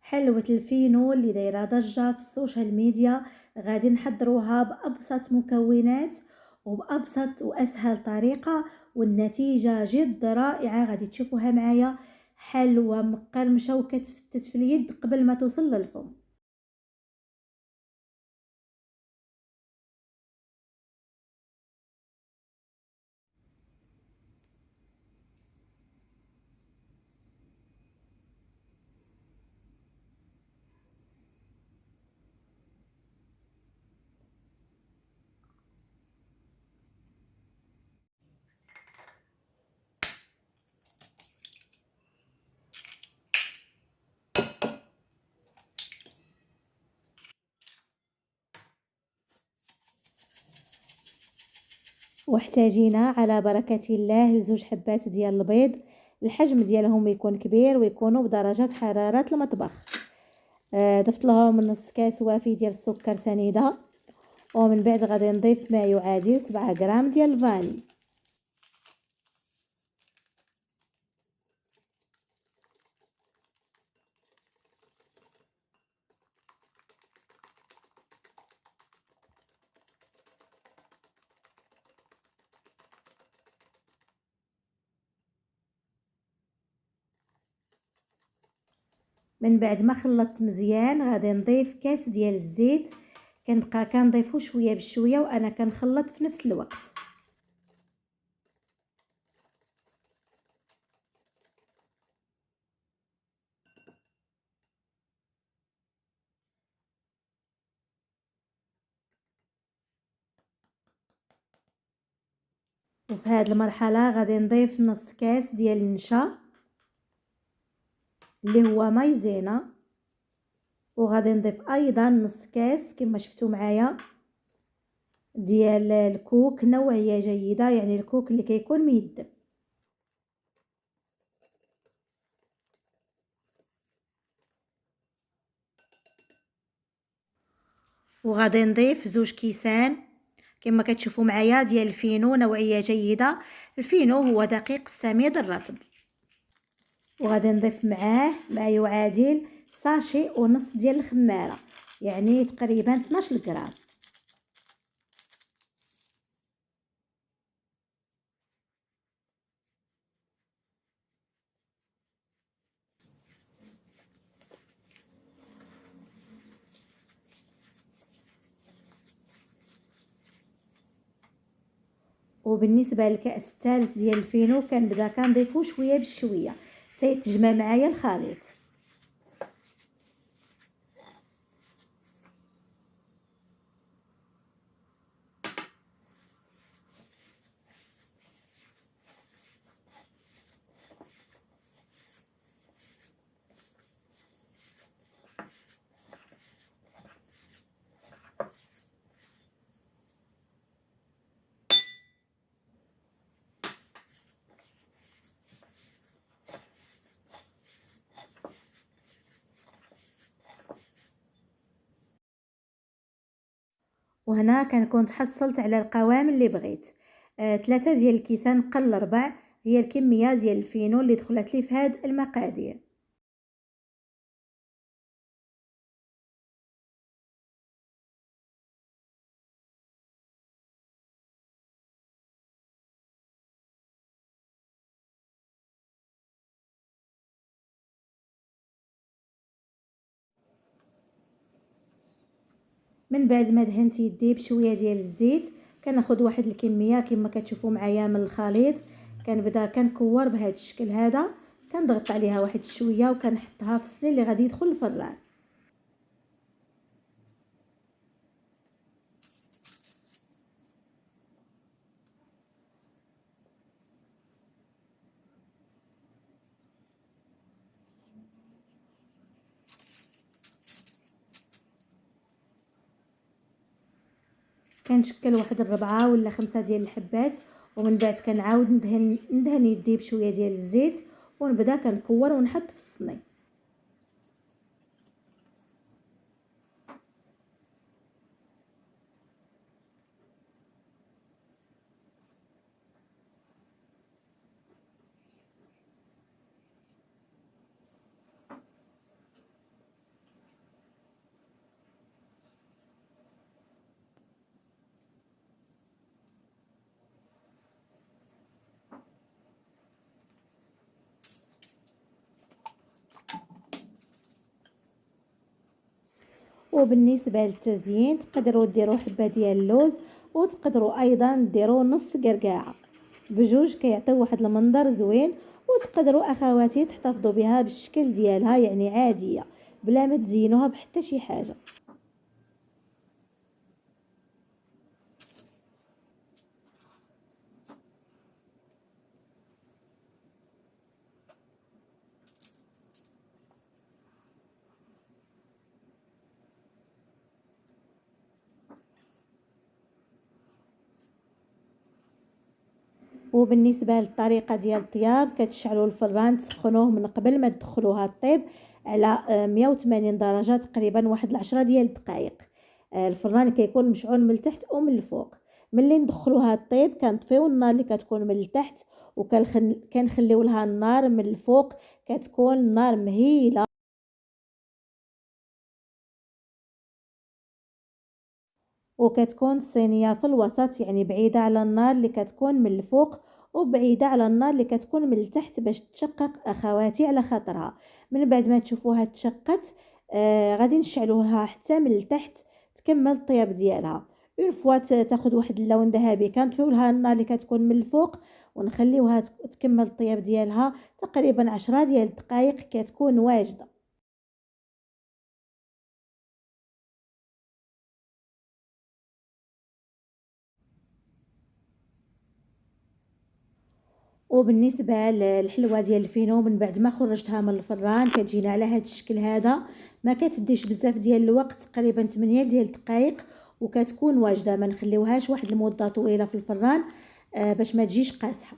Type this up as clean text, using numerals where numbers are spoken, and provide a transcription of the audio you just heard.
حلوة الفينو اللي دايرة ضجة في السوشيال ميديا غادي نحضروها بأبسط مكونات وبأبسط وأسهل طريقة، والنتيجة جد رائعة. غادي تشوفوها معايا حلوة مقرمشة وكتفتت في اليد قبل ما توصل للفم. واحتاجينا على بركة الله لزوج حبات ديال البيض. الحجم ديالهم يكون كبير ويكونوا بدرجة حرارة المطبخ. ضفت لهم نص كاس وافي ديال السكر سنيده، ومن بعد غادي نضيف ما يعادل 7 غرام ديال الفاني. من بعد ما خلطت مزيان غادي نضيف كاس ديال الزيت، كنبقى كنضيفو شويه بشويه وانا كنخلط في نفس الوقت. وفي هذه المرحله غادي نضيف نص كاس ديال النشا اللي هو مايزينا، وغادي نضيف ايضا نص كاس كما شفتوا معايا ديال الكوك نوعيه جيده، يعني الكوك اللي كيكون ميدب. وغادي نضيف 2 كيسان كما كتشوفوا معايا ديال الفينو نوعيه جيده. الفينو هو دقيق السميد الرطب. وغادي نضيف معاه ما يعادل ساشي ونص ديال الخماره، يعني تقريبا 12 غرام. وبالنسبه للكاس الثالث ديال الفينو كنبدا كنضيفو شويه بشويه حتى يتجمع معايا الخليط. وهنا كنكون تحصلت على القوام اللي بغيت. 3 ديال الكيسان قل 4 هي الكميه ديال الفينو اللي دخلت لي في هاد المقادير. من بعد ما دهنت يدي بشويه ديال الزيت كناخذ واحد الكميه كما كتشوفوا معايا من الخليط، كنبدا كنكور بهذا الشكل هذا، كنضغط عليها واحد شويه وكنحطها في الصلي اللي غادي يدخل الفران. كنشكل واحد 4 ولا 5 ديال الحبات، ومن بعد كنعاود ندهن يدي بشويه ديال الزيت ونبدا كنكور ونحط في الصني. وبالنسبه للتزيين تقدروا ديروا حبه ديال اللوز، وتقدروا ايضا ديروا نص قرقاعه، بجوج كيعطيو واحد المنظر زوين. وتقدروا اخواتي تحتفظوا بها بالشكل ديالها، يعني عاديه بلا ما تزينوها بحتى شي حاجه. وبالنسبه للطريقه ديال الطياب، كتشعلوا الفران تسخنوه من قبل ما تدخلوها الطيب على 180 درجه تقريبا واحد 10 ديال الدقائق. الفران كيكون مشعول من التحت ومن الفوق. ملي ندخلوها الطيب كنطفيو النار اللي كتكون من التحت، وكنخليو لها النار من الفوق كتكون النار مهيله، وكتكون الصينيه في الوسط، يعني بعيده على النار اللي كتكون من الفوق وبعيده على النار اللي كتكون من التحت باش تشقق اخواتي على خاطرها. من بعد ما تشوفوها تشقت، غادي نشعلوها حتى من التحت تكمل الطياب ديالها. اون فوا تاخذ واحد اللون ذهبي كنطفيو لها النار اللي كتكون من الفوق ونخليوها تكمل الطياب ديالها تقريبا 10 ديال الدقائق كتكون واجده. وبالنسبه للحلوه ديال الفينو، من بعد ما خرجتها من الفران كتجينا على هذا الشكل هذا، ما كتديش بزاف ديال الوقت، تقريبا 8 ديال الدقائق وكتكون واجده. ما نخليوهاش واحد المده طويله في الفران باش ما تجيش قاصحه.